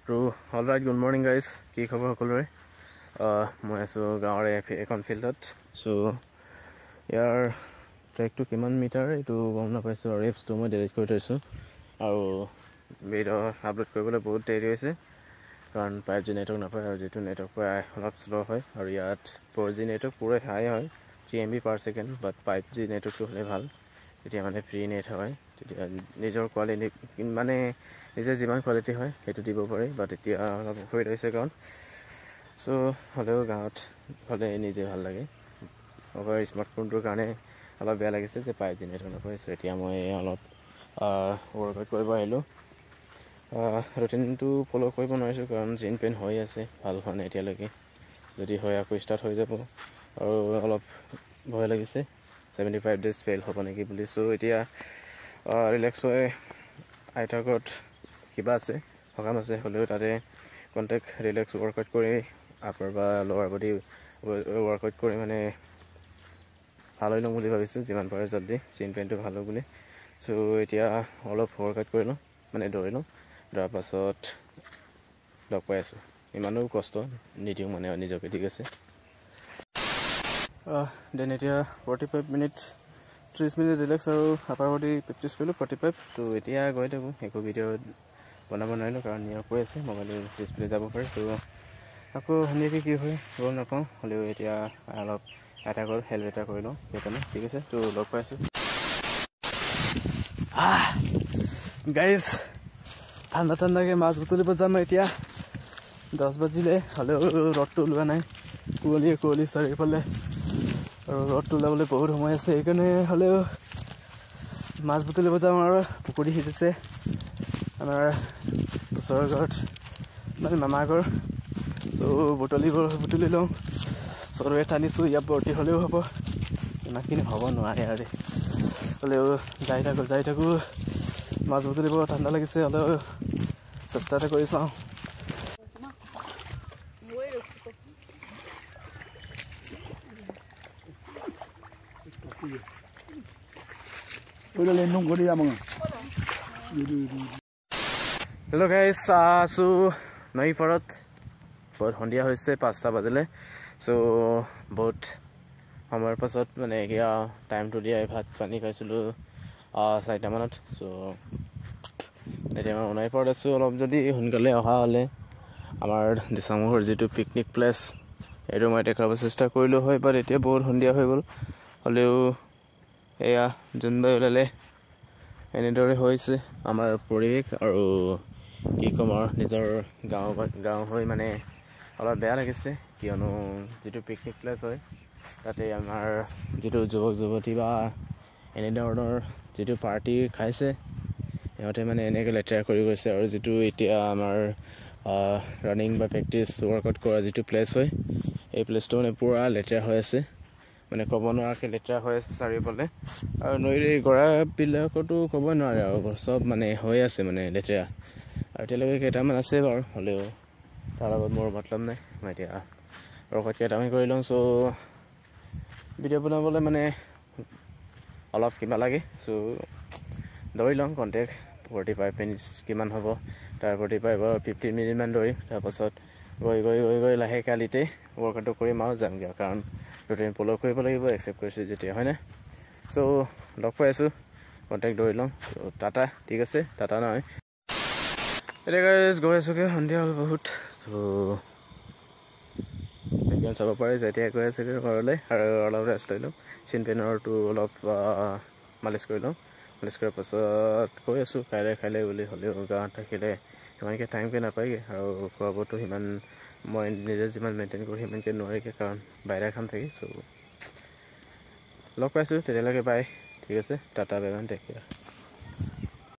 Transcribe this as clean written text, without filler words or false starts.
So, alright, good morning guys. কি খবৰ সকলোৰে? মই আছো গাঁৱৰ এখন ফিল্ডত। So, ইয়াৰ ট্ৰেকটো কিমান মিটাৰ এইটো গম নাপাইছো আৰু এপছটো মই ডিলিট কৰি থৈছো। আৰু ভিডিঅ' আপলোড কৰিবলৈ বহুত দেৰি হৈছে কাৰণ 5G নেটৱৰ্ক নাপায় আৰু যেটো নেটৱৰ্ক পায় অলপ স্লো হয় আৰু ইয়াত 4G নেটৱৰ্ক পুৰা হাই হয় 3 MB per second বাট 5G নেটৱৰ্কটো হ'লে ভাল তেতিয়া মানে ফ্ৰী নেট হয় তেতিয়া নিজৰ কোৱালিটি মানে নিজে যিমান কোৱালিটি হয় সেইটো দিব পাৰে বাট এতিয়া অলপ অসুবিধা হৈছে কাৰণ সো হ'লেও গাঁৱত হ'লে নিজে ভাল লাগে অভাৰ স্মাৰ্টফোনটোৰ কাৰণে অলপ বেয়া লাগিছে যে 5G নেটৱৰ্ক নাপায় সো এতিয়া মই অলপ ৱৰ্কআউট কৰিব আহিলোঁ ৰুটিনটো ফ'ল' কৰিব নোৱাৰিছোঁ কাৰণ জিন পেইন হৈ আছে ভাল হোৱা নাই এতিয়ালৈকে যদি হয় আকৌ ষ্টাৰ্ট হৈ যাব আৰু অলপ ভয় লাগিছে 75 days ফেইল হ'ব নেকি বুলি সো এতিয়া ৰিলেক্স হৈ আইতাৰ ঘৰত কিবা আছে সকাম আছে হ'লেও তাতে কণ্টেক্ট ৰিলেক্স ৱৰ্কআউট কৰি আপাৰ বা লোৱাৰ বডি ৱৰ্কআউট কৰি মানে ভাল হৈ লওঁ বুলি ভাবিছোঁ যিমান পাৰে জলদি চিন পেইনটো ভাল হ'ব বুলি সো এতিয়া অলপ ৱৰ্কআউট কৰি লওঁ মানে দৌৰি লওঁ তাৰ পাছত লগ পাই আছোঁ ইমানো কষ্ট নিদিওঁ মানে নিজকে ঠিক আছে দেন এতিয়া 45 মিনিটছ 30 মিনিট ৰিলেক্স আৰু আপাৰ বডি প্ৰেক্টিছ কৰিলোঁ 45 তো এতিয়া গৈ থাকোঁ একো ভিডিঅ' বনাব নোৱাৰিলোঁ কাৰণ নিয়ৰ কৈ আছে মোবাইলৰ ডিছপ্লে যাব পাৰে সো আকৌ ধুনীয়াকৈ কি হয় গম নাপাওঁ হ'লেও এতিয়া অলপ এটা কৰি হেল্প এটা কৰি লওঁ সেইকাৰণে ঠিক আছে তো লগ পাই আছোঁ গাইজ ঠাণ্ডা ঠাণ্ডাকৈ মাছ বুটলিব যাম এতিয়া 10 বাজিলে হ'লেও ৰ'দটো ওলোৱা নাই কুঁৱলী চাৰিওফালে আৰু ৰ'দটো ওলাবলৈ বহুত সময় আছে সেইকাৰণে হ'লেও মাছ বুটলিব যাম আৰু পুখুৰী সিঁচিছে আমাৰ ওচৰৰ ঘৰত মানে মামাৰ ঘৰ সো বুটলি লওঁ চৰুৱে টানিছোঁ ইয়াত ভৰ্তি হ'লেও হ'ব ইমানখিনি হ'ব নোৱাৰে আৰু হ'লেও যাই থাকোঁ মাছ বুটলিব ঠাণ্ডা লাগিছে হ'লেও চেষ্টা এটা কৰি চাওঁ হেল্ল' গাইজ আছোঁ নৈ পাৰত বহুত সন্ধিয়া হৈছে 5টা বাজিলে চ' বহুত সময়ৰ পাছত মানে এতিয়া টাইমটো দিয়াই ভাত পানী খাইছিলোঁ 4টামানত চ' এতিয়া মই নৈ পাৰত আছোঁ অলপ যদি সোনকালে অহা হ'লে আমাৰ দিচাংমুখৰ যিটো পিকনিক প্লেচ এইটো মই দেখাব চেষ্টা কৰিলোঁ হয় বাট এতিয়া বহুত সন্ধিয়া হৈ গ'ল হ'লেও এয়া জোনবাই ওলালে এনেদৰে হৈছে আমাৰ পৰিৱেশ আৰু কি ক'ম আৰু নিজৰ গাঁও হৈ মানে অলপ বেয়া লাগিছে কিয়নো যিটো পিকনিক প্লেচ হয় তাতে আমাৰ যিটো যুৱক যুৱতী বা এনেধৰণৰ যিটো পাৰ্টি খাইছে সিহঁতে মানে এনেকৈ লেতেৰা কৰি গৈছে আৰু যিটো এতিয়া আমাৰ ৰানিং বা প্ৰেক্টিছ ৱৰ্কআউট কৰা যিটো প্লেচ হয় এই প্লেচটো মানে পূৰা লেতেৰা হৈ আছে মানে ক'ব নোৱাৰাকৈ লেতেৰা হৈ আছে চাৰিওফালে আৰু নৈৰ গৰাবিলাকতো ক'ব নোৱাৰে আৰু চব মানে হৈ আছে মানে লেতেৰা আৰু এতিয়ালৈকে কেইটামান আছে বাৰু হ'লেও তাৰ লগত মোৰ মতলব নাই মই এতিয়া ৱৰ্কআউট কেইটামান কৰি লওঁ চ' ভিডিঅ' বনাবলৈ মানে অলপ কিবা লাগে চ' দৌৰি লওঁ কণ্টেক্ট 45 মিনিটছ কিমান হ'ব তাৰ 15 মিনিটমান দৌৰিম তাৰপাছত গৈ লাহেকৈ আলিতে ৱৰ্কআউটটো কৰিম আৰু যামগৈ কাৰণ ৰুটিন ফ'ল' কৰিব লাগিব একচেপ্ট কৰিছোঁ যেতিয়া হয়নে চ' লগ পাই আছোঁ কণ্টেক্ট দৌৰি লওঁ চ' টাটা ঠিক আছে টাটা নহয় এতিয়া গৈ আছোঁগৈ সন্ধিয়া হ'ল বহুত ত' একদম চাব পাৰে যেতিয়া গৈ আছোঁগৈ ঘৰলৈ আৰু অলপ ৰেষ্ট লৈ লওঁ চিন পেইনৰটো অলপ মালিচ কৰি লওঁ মালিচ কৰাৰ পাছত কৈ আছোঁ খাই বুলি হ'লেও গাঁৱত থাকিলে সিমানকৈ টাইমকৈ নাপায়গৈ আৰু খোৱা বোৱাটো সিমান মই নিজে যিমান মেইনটেইন কৰোঁ সিমানকৈ নোৱাৰিগৈ কাৰণ বাহিৰা কাম থাকে চ' লগ পাইছোঁ তেতিয়ালৈকে বাই ঠিক আছে tata bye bye take care